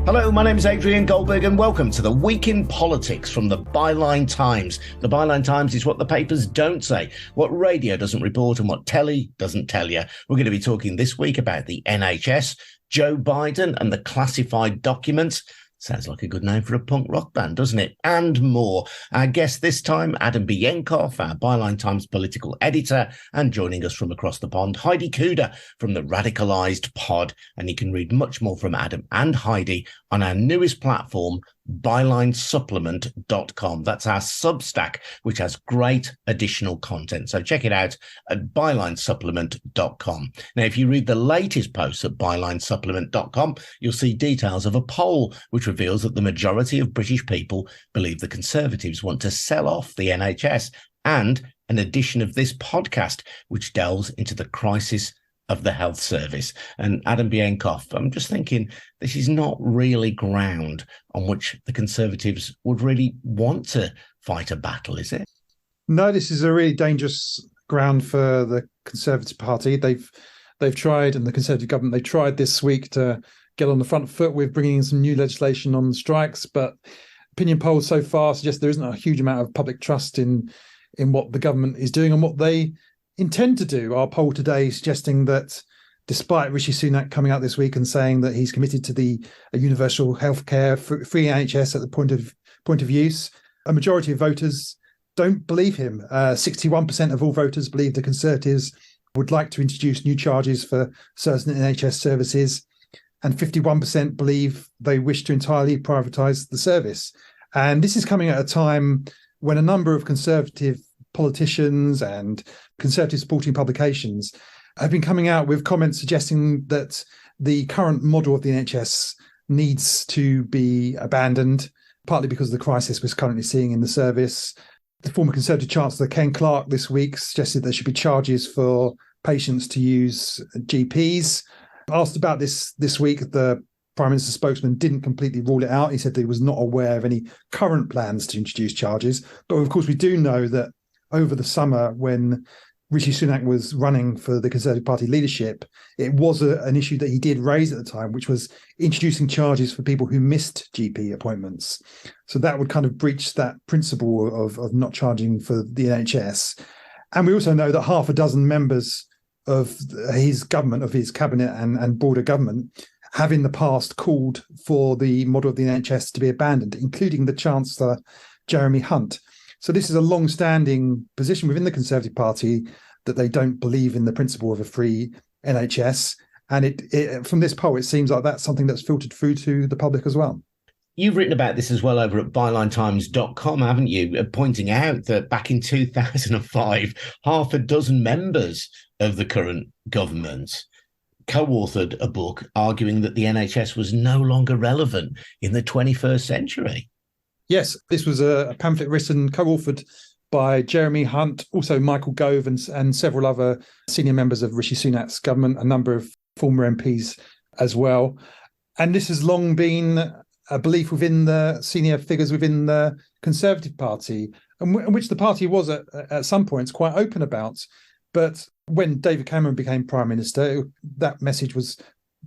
Hello, my name is Adrian Goldberg and welcome to the Week in Politics from the Byline Times. The Byline Times is what the papers don't say, what radio doesn't report and what telly doesn't tell you. We're going to be talking this week about the NHS, Joe Biden and the classified documents. Sounds like a good name for a punk rock band, doesn't it? And more. Our guest this time, Adam Bienkov, our Byline Times political editor, and joining us from across the pond, Heidi Cuda from the Radicalized Pod. And you can read much more from Adam and Heidi on our newest platform, bylinesupplement.com. That's our Substack, which has great additional content. So check it out at bylinesupplement.com. Now, if you read the latest posts at bylinesupplement.com, you'll see details of a poll which reveals that the majority of British people believe the Conservatives want to sell off the NHS, and an edition of this podcast, which delves into the crisis of the health service. And Adam Bienkov, I'm just thinking this is not really ground on which the Conservatives would really want to fight a battle, is it? No, this is a really dangerous ground for the Conservative Party. They've tried, and the Conservative government, they tried this week to get on the front foot with bringing in some new legislation on strikes, but opinion polls so far suggest there isn't a huge amount of public trust in what the government is doing and what they intend to do. Our poll today suggesting that despite Rishi Sunak coming out this week and saying that he's committed to the universal healthcare, free NHS at the point of use, a majority of voters don't believe him. 61% of all voters believe the Conservatives would like to introduce new charges for certain NHS services, and 51% believe they wish to entirely privatise the service. And this is coming at a time when a number of Conservative politicians and Conservative supporting publications have been coming out with comments suggesting that the current model of the NHS needs to be abandoned, partly because of the crisis we're currently seeing in the service. The former Conservative Chancellor Ken Clarke this week suggested there should be charges for patients to use GPs. Asked about this week, the Prime Minister's spokesman didn't completely rule it out. He said that he was not aware of any current plans to introduce charges. But of course, we do know that over the summer, when Rishi Sunak was running for the Conservative Party leadership, it was an issue that he did raise at the time, which was introducing charges for people who missed GP appointments. So that would kind of breach that principle of not charging for the NHS. And we also know that half a dozen members of his government, of his cabinet and broader government, have in the past called for the model of the NHS to be abandoned, including the Chancellor, Jeremy Hunt. So this is a long-standing position within the Conservative Party that they don't believe in the principle of a free NHS. And it from this poll, it seems like that's something that's filtered through to the public as well. You've written about this as well over at bylinetimes.com, haven't you? Pointing out that back in 2005, half a dozen members of the current government co-authored a book arguing that the NHS was no longer relevant in the 21st century. Yes, this was a pamphlet written, co-authored by Jeremy Hunt, also Michael Gove and several other senior members of Rishi Sunak's government, a number of former MPs as well. And this has long been a belief within the senior figures within the Conservative Party, and which the party was at some points quite open about. But when David Cameron became Prime Minister, that message was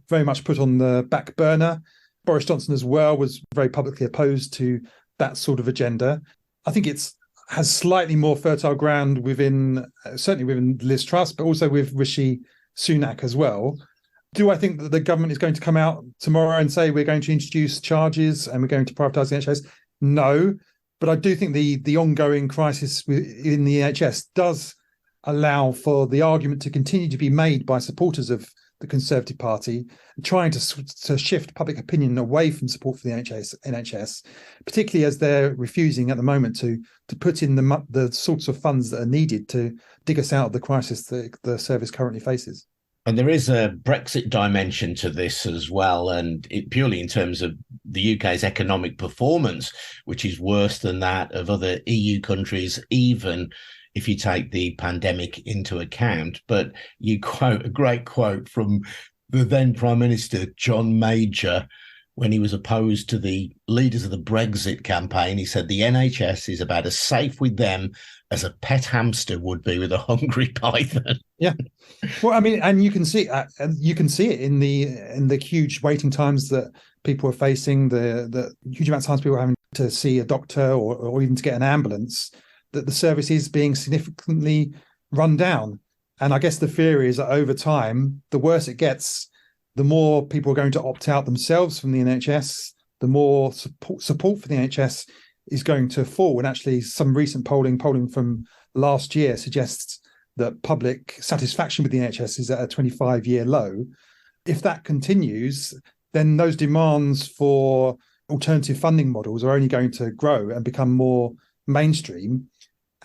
very much put on the back burner. Boris Johnson as well was very publicly opposed to that sort of agenda. I think it has slightly more fertile ground certainly within Liz Truss, but also with Rishi Sunak as well. Do I think that the government is going to come out tomorrow and say we're going to introduce charges and we're going to privatise the NHS? No, but I do think the ongoing crisis in the NHS does allow for the argument to continue to be made by supporters of the Conservative Party, trying to shift public opinion away from support for the NHS, particularly as they're refusing at the moment to put in the sorts of funds that are needed to dig us out of the crisis that the service currently faces. And there is a Brexit dimension to this as well, and purely in terms of the UK's economic performance, which is worse than that of other EU countries, even if you take the pandemic into account. But you quote a great quote from the then Prime Minister, John Major, when he was opposed to the leaders of the Brexit campaign. He said the NHS is about as safe with them as a pet hamster would be with a hungry python. Yeah. Well, I mean, and you can see it in the huge waiting times that people are facing, the huge amount of times people are having to see a doctor or even to get an ambulance, that the service is being significantly run down. And I guess the fear is that over time, the worse it gets, the more people are going to opt out themselves from the NHS, the more support for the NHS is going to fall. And actually, some recent polling from last year suggests that public satisfaction with the NHS is at a 25-year low. If that continues, then those demands for alternative funding models are only going to grow and become more mainstream.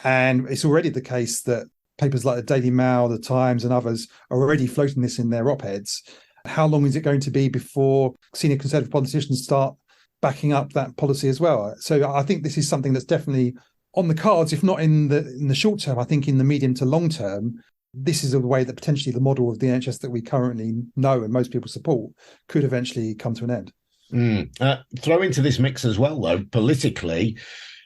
And it's already the case that papers like the Daily Mail, the Times, and others are already floating this in their op-eds. How long is it going to be before senior Conservative politicians start backing up that policy as well? So I think this is something that's definitely on the cards, if not in the short term. I think in the medium to long term, this is a way that potentially the model of the NHS that we currently know and most people support could eventually come to an end. Throw into this mix as well, though, politically,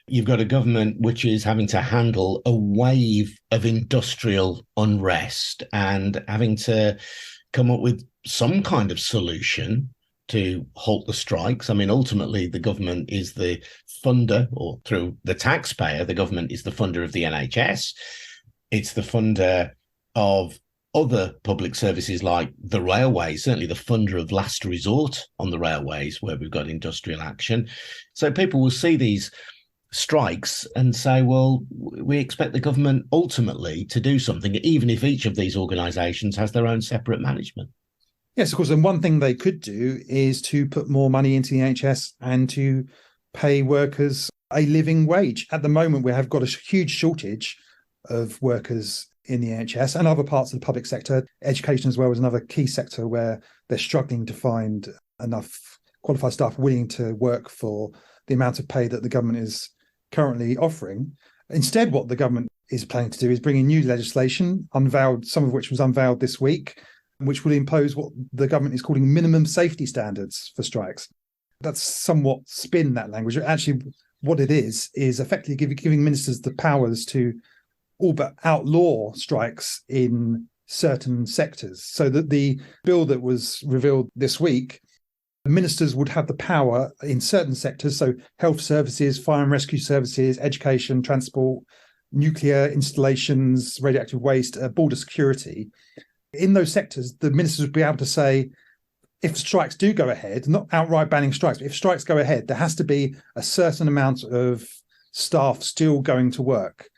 you've got a government which is having to handle a wave of industrial unrest and having to come up with some kind of solution to halt the strikes. I mean, ultimately, the government is the funder, or through the taxpayer, the government is the funder of the NHS. It's the funder of other public services like the railways, certainly the funder of last resort on the railways where we've got industrial action. So people will see these strikes and say, well, we expect the government ultimately to do something, even if each of these organisations has their own separate management. Yes, of course. And one thing they could do is to put more money into the NHS and to pay workers a living wage. At the moment, we have got a huge shortage of workers in the NHS and other parts of the public sector. Education as well is another key sector where they're struggling to find enough qualified staff willing to work for the amount of pay that the government is currently offering. Instead, what the government is planning to do is bring in new legislation, unveiled, some of which was unveiled this week, which will impose what the government is calling minimum safety standards for strikes. That's somewhat spin that language. Actually, what it is effectively giving ministers the powers to all but outlaw strikes in certain sectors. So that the bill that was revealed this week, ministers would have the power in certain sectors, so health services, fire and rescue services, education, transport, nuclear installations, radioactive waste, border security. In those sectors, the ministers would be able to say, if strikes do go ahead, not outright banning strikes, but if strikes go ahead, there has to be a certain amount of staff still going to work.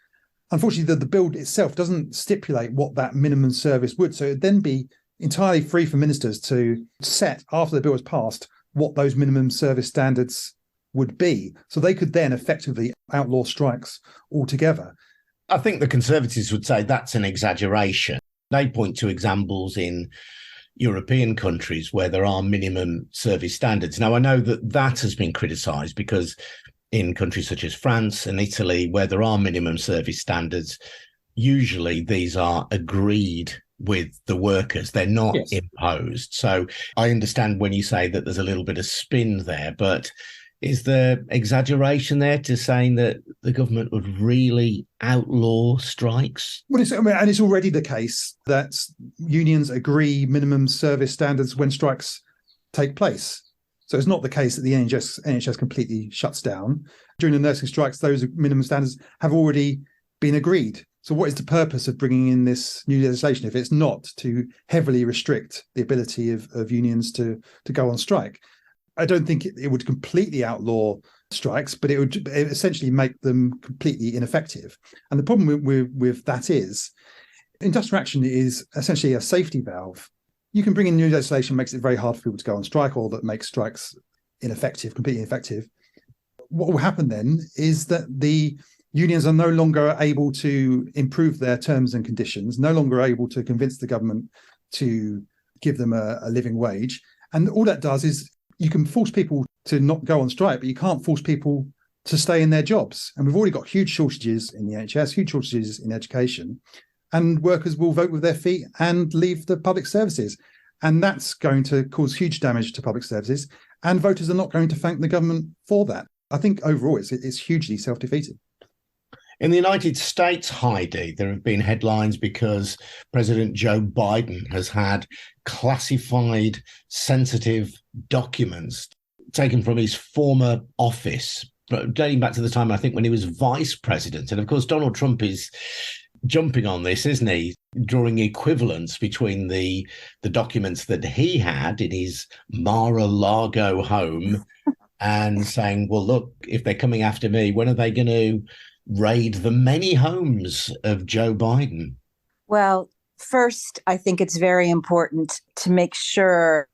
Unfortunately, the bill itself doesn't stipulate what that minimum service would. So it'd then be entirely free for ministers to set, after the bill was passed, what those minimum service standards would be. So they could then effectively outlaw strikes altogether. I think the Conservatives would say that's an exaggeration. They point to examples in European countries where there are minimum service standards. Now, I know that has been criticised because in countries such as France and Italy, where there are minimum service standards, usually these are agreed with the workers. They're not imposed. So I understand when you say that there's a little bit of spin there, but is there exaggeration there to saying that the government would really outlaw strikes? Well, it's already the case that unions agree minimum service standards when strikes take place. So it's not the case that the NHS completely shuts down. During the nursing strikes, those minimum standards have already been agreed. So what is the purpose of bringing in this new legislation if it's not to heavily restrict the ability of unions to go on strike? I don't think it would completely outlaw strikes, but it would essentially make them completely ineffective. And the problem with that is industrial action is essentially a safety valve. You can bring in new legislation, makes it very hard for people to go on strike, or that makes strikes ineffective, completely ineffective. What will happen then is that the unions are no longer able to improve their terms and conditions, no longer able to convince the government to give them a living wage. And all that does is you can force people to not go on strike, but you can't force people to stay in their jobs. And we've already got huge shortages in the NHS, huge shortages in education, and workers will vote with their feet and leave the public services. And that's going to cause huge damage to public services. And voters are not going to thank the government for that. I think overall it's hugely self-defeating. In the United States, Heidi, there have been headlines because President Joe Biden has had classified, sensitive documents taken from his former office, dating back to the time, I think, when he was vice president. And of course, Donald Trump is jumping on this, isn't he? Drawing equivalence between the documents that he had in his Mar-a-Lago home and saying, well, look, if they're coming after me, when are they going to raid the many homes of Joe Biden? Well, first, I think it's very important to make sure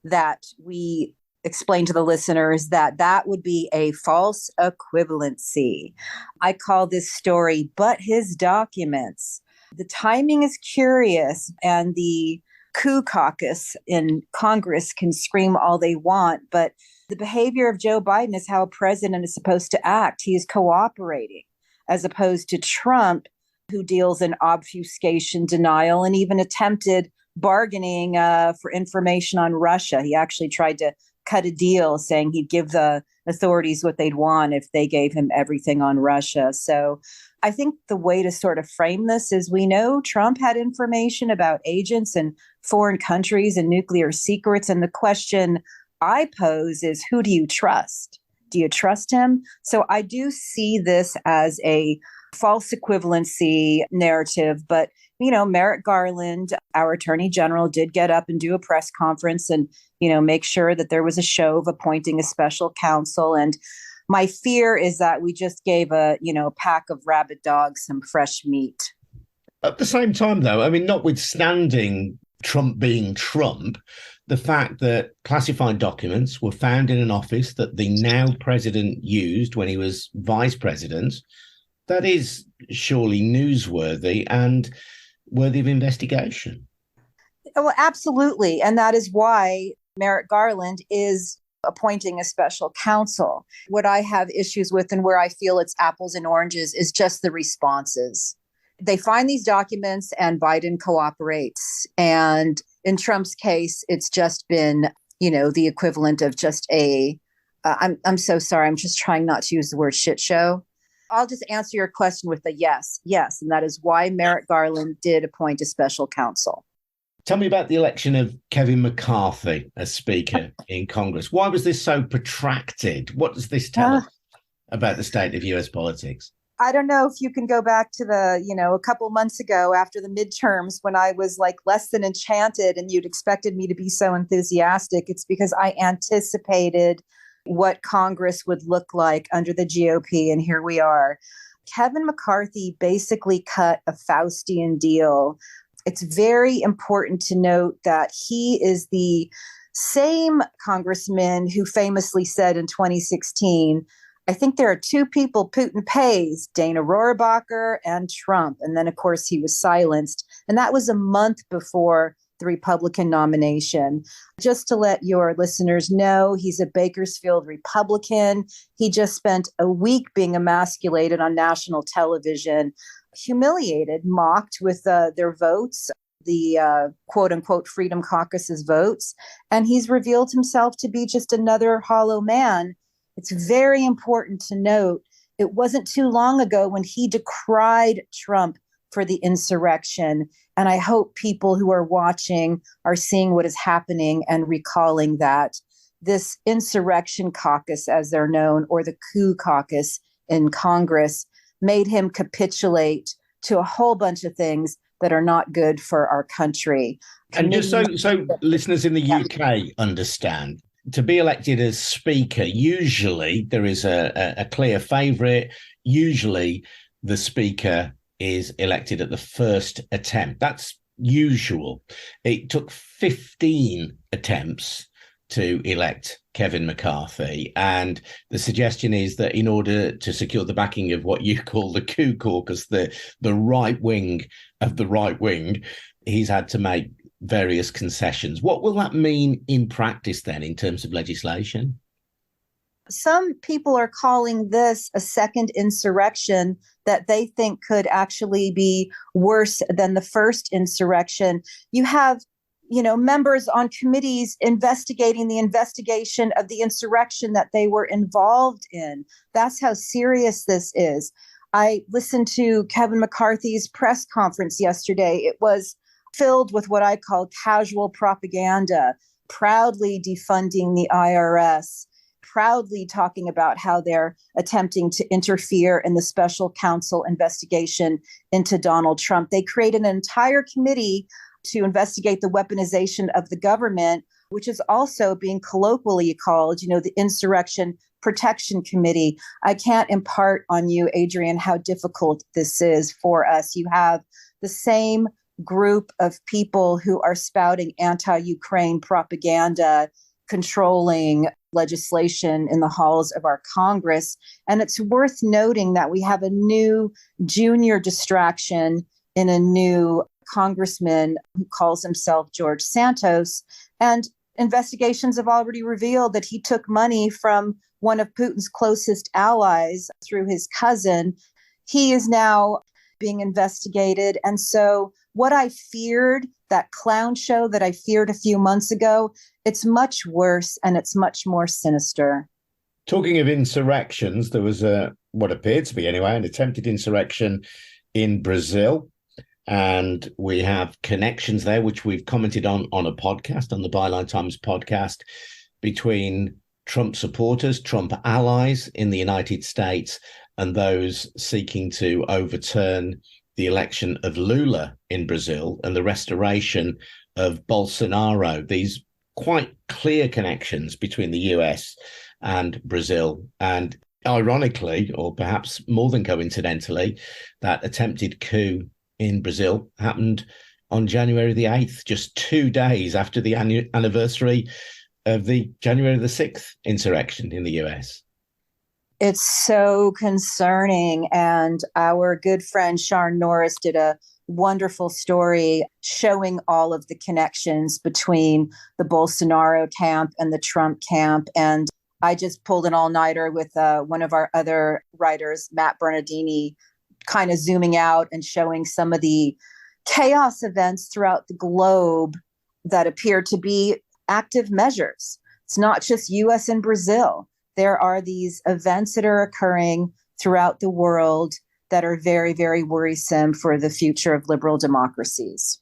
that we explain to the listeners that that would be a false equivalency. I call this story, but his documents. The timing is curious, and the coup caucus in Congress can scream all they want, but the behavior of Joe Biden is how a president is supposed to act. He is cooperating, as opposed to Trump, who deals in obfuscation, denial, and even attempted bargaining for information on Russia. He actually tried to cut a deal saying he'd give the authorities what they'd want if they gave him everything on Russia. So I think the way to sort of frame this is, we know Trump had information about agents in foreign countries and nuclear secrets. And the question I pose is, who do you trust? Do you trust him? So I do see this as a false equivalency narrative. But, you know, Merrick Garland, our attorney general, did get up and do a press conference and, you know, make sure that there was a show of appointing a special counsel. And my fear is that we just gave a pack of rabid dogs some fresh meat. At the same time, though, I mean, notwithstanding Trump being Trump, the fact that classified documents were found in an office that the now president used when he was vice president, that is surely newsworthy and worthy of investigation. Well, absolutely. And that is why Merrick Garland is appointing a special counsel. What I have issues with, and where I feel it's apples and oranges, is just the responses. They find these documents and Biden cooperates. And in Trump's case, it's just been, the equivalent of just I'm so sorry, I'm just trying not to use the word shit show. I'll just answer your question with a yes. Yes. And that is why Merrick Garland did appoint a special counsel. Tell me about the election of Kevin McCarthy as Speaker in Congress. Why was this so protracted? What does this tell us about the state of US politics? I don't know if you can go back to a couple months ago after the midterms when I was like less than enchanted and you'd expected me to be so enthusiastic. It's because I anticipated what Congress would look like under the GOP. And here we are. Kevin McCarthy basically cut a Faustian deal. It's very important to note that he is the same congressman who famously said in 2016, I think there are two people Putin pays, Dana Rohrabacher and Trump. And then, of course, he was silenced. And that was a month before the Republican nomination. Just to let your listeners know, he's a Bakersfield Republican. He just spent a week being emasculated on national television, humiliated, mocked with their votes, the quote unquote Freedom Caucus's votes. And he's revealed himself to be just another hollow man. It's very important to note it wasn't too long ago when he decried Trump for the insurrection. And I hope people who are watching are seeing what is happening and recalling that this insurrection caucus, as they're known, or the coup caucus in Congress, made him capitulate to a whole bunch of things that are not good for our country. And just so listeners in the UK understand, to be elected as Speaker, usually there is a clear favourite. Usually the Speaker is elected at the first attempt. That's usual. It took 15 attempts to elect Kevin McCarthy. And the suggestion is that in order to secure the backing of what you call the coup caucus, the right wing of the right wing, he's had to make various concessions. What will that mean in practice then in terms of legislation? Some people are calling this a second insurrection that they think could actually be worse than the first insurrection. You have members on committees investigating the investigation of the insurrection that they were involved in. That's how serious this is. I listened to Kevin McCarthy's press conference yesterday. It was filled with what I call casual propaganda, proudly defunding the IRS, proudly talking about how they're attempting to interfere in the special counsel investigation into Donald Trump. They created an entire committee to investigate the weaponization of the government, which is also being colloquially called, the Insurrection Protection Committee. I can't impart on you, Adrian, how difficult this is for us. You have the same group of people who are spouting anti-Ukraine propaganda, controlling legislation in the halls of our Congress. And it's worth noting that we have a new junior distraction in a new congressman who calls himself George Santos. And investigations have already revealed that he took money from one of Putin's closest allies through his cousin. He is now being investigated. And so what I feared, that clown show that I feared a few months ago, it's much worse and it's much more sinister. Talking of insurrections, there was what appeared to be anyway, an attempted insurrection in Brazil. And we have connections there, which we've commented on a podcast, on the Byline Times podcast, between Trump supporters, Trump allies in the United States, and those seeking to overturn the election of Lula in Brazil and the restoration of Bolsonaro. These quite clear connections between the US and Brazil. And ironically, or perhaps more than coincidentally, that attempted coup in Brazil happened on January the 8th, just 2 days after the anniversary of the January the 6th insurrection in the US. It's so concerning. And our good friend Sharon Norris did a wonderful story showing all of the connections between the Bolsonaro camp and the Trump camp. And I just pulled an all-nighter with one of our other writers, Matt Bernardini, kind of zooming out and showing some of the chaos events throughout the globe that appear to be active measures. It's not just US and Brazil. There are these events that are occurring throughout the world that are very, very worrisome for the future of liberal democracies.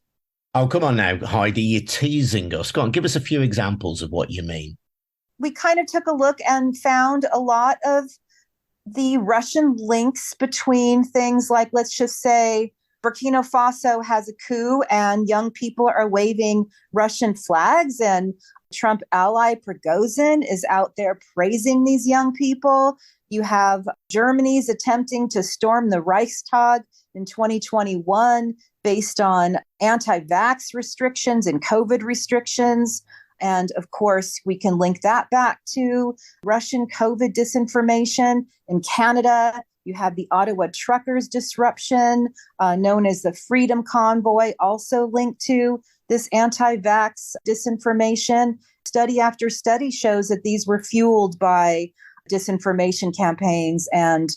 Oh, come on now, Heidi, you're teasing us. Go on, give us a few examples of what you mean. We kind of took a look and found a lot of the Russian links between things like, let's just say, Burkina Faso has a coup and young people are waving Russian flags, and Trump ally Prigozhin is out there praising these young people. You have Germany's attempting to storm the Reichstag in 2021 based on anti-vax restrictions and COVID restrictions. And of course, we can link that back to Russian COVID disinformation. In Canada, you have the Ottawa truckers disruption, known as the Freedom Convoy, also linked to this anti-vax disinformation. Study after study shows that these were fueled by disinformation campaigns and,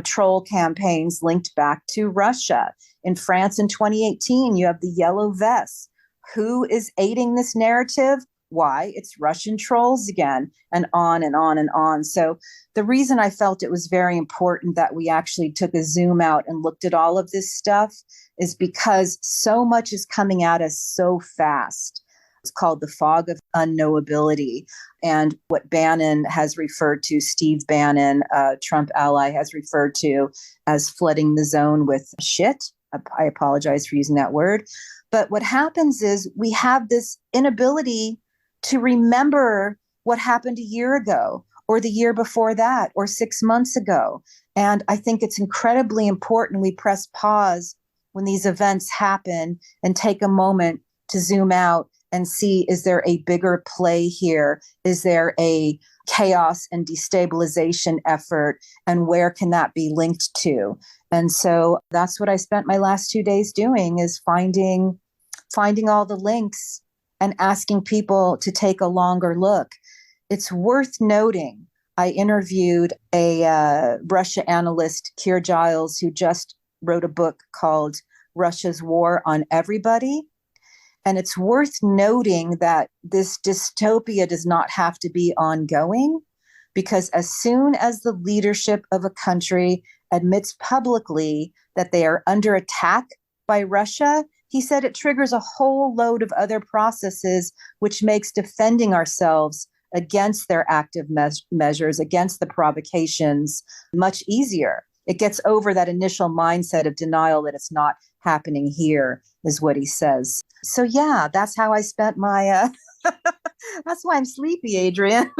troll campaigns linked back to Russia. In France in 2018, you have the Yellow Vests. Who is aiding this narrative? Why? It's Russian trolls again, and on and on and on. So the reason I felt it was very important that we actually took a zoom out and looked at all of this stuff is because so much is coming at us so fast. It's called the fog of unknowability. And what Bannon has referred to, Steve Bannon, Trump ally, has referred to as flooding the zone with shit. I apologize for using that word. But what happens is we have this inability to remember what happened a year ago or the year before that or 6 months ago. And I think it's incredibly important we press pause when these events happen and take a moment to zoom out and see, is there a bigger play here? Is there a chaos and destabilization effort? And where can that be linked to? And so that's what I spent my last 2 days doing, is finding all the links and asking people to take a longer look. It's worth noting, I interviewed a Russia analyst, Keir Giles, who just wrote a book called Russia's War on Everybody. And it's worth noting that this dystopia does not have to be ongoing, because as soon as the leadership of a country admits publicly that they are under attack by Russia, he said it triggers a whole load of other processes, which makes defending ourselves against their active measures, against the provocations, much easier. It gets over that initial mindset of denial that it's not happening here, is what he says. So yeah, that's how I spent my, that's why I'm sleepy, Adrian.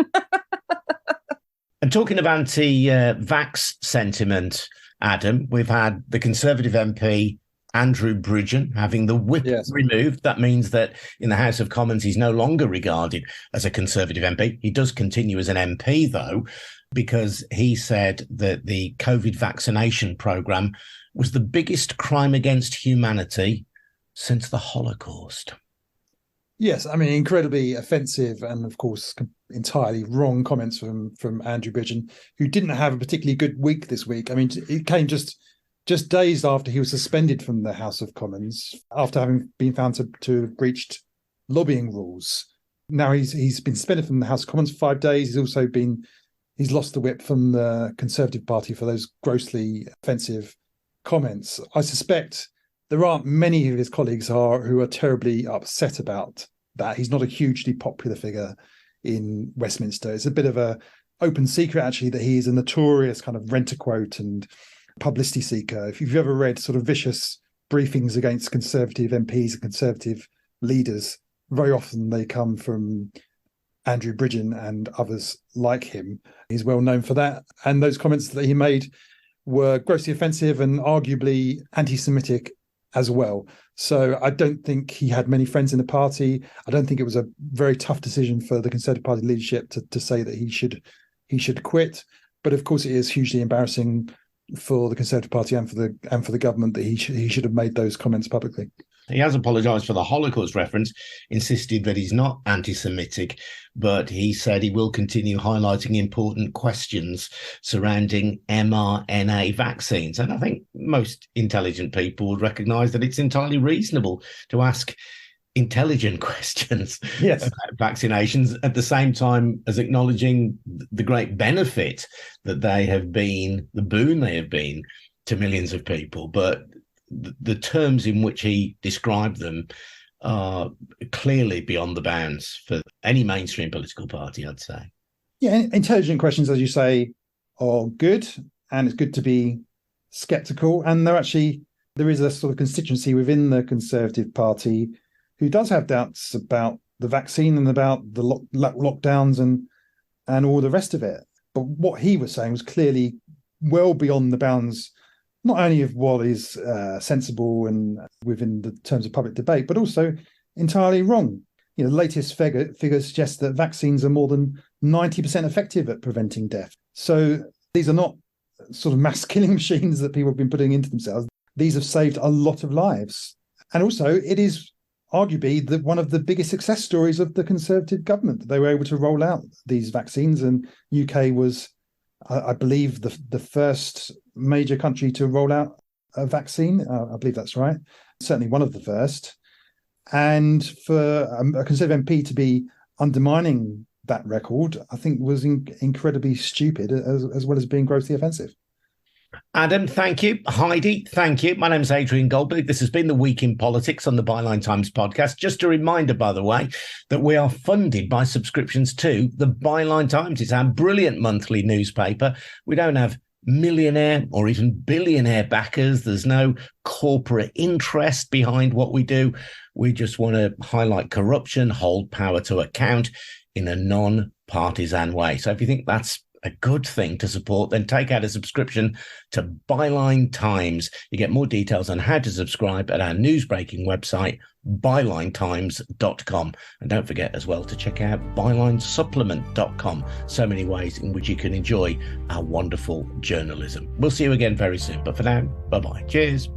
And talking of anti-vax sentiment, Adam, we've had the Conservative MP, Andrew Bridgen, having the whip removed. That means that in the House of Commons, he's no longer regarded as a Conservative MP. He does continue as an MP, though, because he said that the COVID vaccination programme was the biggest crime against humanity since the Holocaust. Yes, I mean, incredibly offensive and, of course, entirely wrong comments from Andrew Bridgen, who didn't have a particularly good week this week. I mean, it came just days after he was suspended from the House of Commons after having been found to have breached lobbying rules. Now he's been suspended from the House of Commons for 5 days. He's lost the whip from the Conservative Party for those grossly offensive comments. I suspect there aren't many of his colleagues who are terribly upset about that. He's not a hugely popular figure in Westminster. It's a bit of a open secret, actually, that he's a notorious kind of rent-a-quote and publicity seeker. If you've ever read sort of vicious briefings against Conservative MPs and Conservative leaders, very often they come from Andrew Bridgen and others like him. He's well known for that. And those comments that he made were grossly offensive and arguably anti-Semitic as well. So I don't think he had many friends in the party. I don't think it was a very tough decision for the Conservative Party leadership to say that he should quit. But of course, it is hugely embarrassing for the Conservative Party and for the government that he should have made those comments publicly. He has apologised for the Holocaust reference, insisted that he's not anti-Semitic, but he said he will continue highlighting important questions surrounding mRNA vaccines. And I think most intelligent people would recognise that it's entirely reasonable to ask intelligent questions about vaccinations at the same time as acknowledging the great benefit that they have been, the boon they have been to millions of people. But the terms in which he described them are clearly beyond the bounds for any mainstream political party, I'd say. Yeah, intelligent questions, as you say, are good, and it's good to be sceptical. And there is a sort of constituency within the Conservative Party who does have doubts about the vaccine and about the lockdowns and all the rest of it. But what he was saying was clearly well beyond the bounds, not only of what is sensible and within the terms of public debate, but also entirely wrong. The latest figures suggest that vaccines are more than 90% effective at preventing death. So these are not sort of mass killing machines that people have been putting into themselves. These have saved a lot of lives. And also, it is arguably one of the biggest success stories of the Conservative government. They were able to roll out these vaccines, and UK was, I believe, the first major country to roll out a vaccine. I believe that's right. Certainly one of the first. And for a Conservative MP to be undermining that record, I think was incredibly stupid, as well as being grossly offensive. Adam, thank you. Heidi, thank you. My name is Adrian Goldberg. This has been The Week in Politics on the Byline Times podcast. Just a reminder, by the way, that we are funded by subscriptions to the Byline Times. It's our brilliant monthly newspaper. We don't have millionaire or even billionaire backers. There's no corporate interest behind what we do. We just want to highlight corruption, hold power to account in a non-partisan way. So if you think that's a good thing to support, then take out a subscription to Byline Times. You get more details on how to subscribe at our news-breaking website, bylinetimes.com. And don't forget as well to check out bylinesupplement.com. So many ways in which you can enjoy our wonderful journalism. We'll see you again very soon. But for now, bye-bye. Cheers.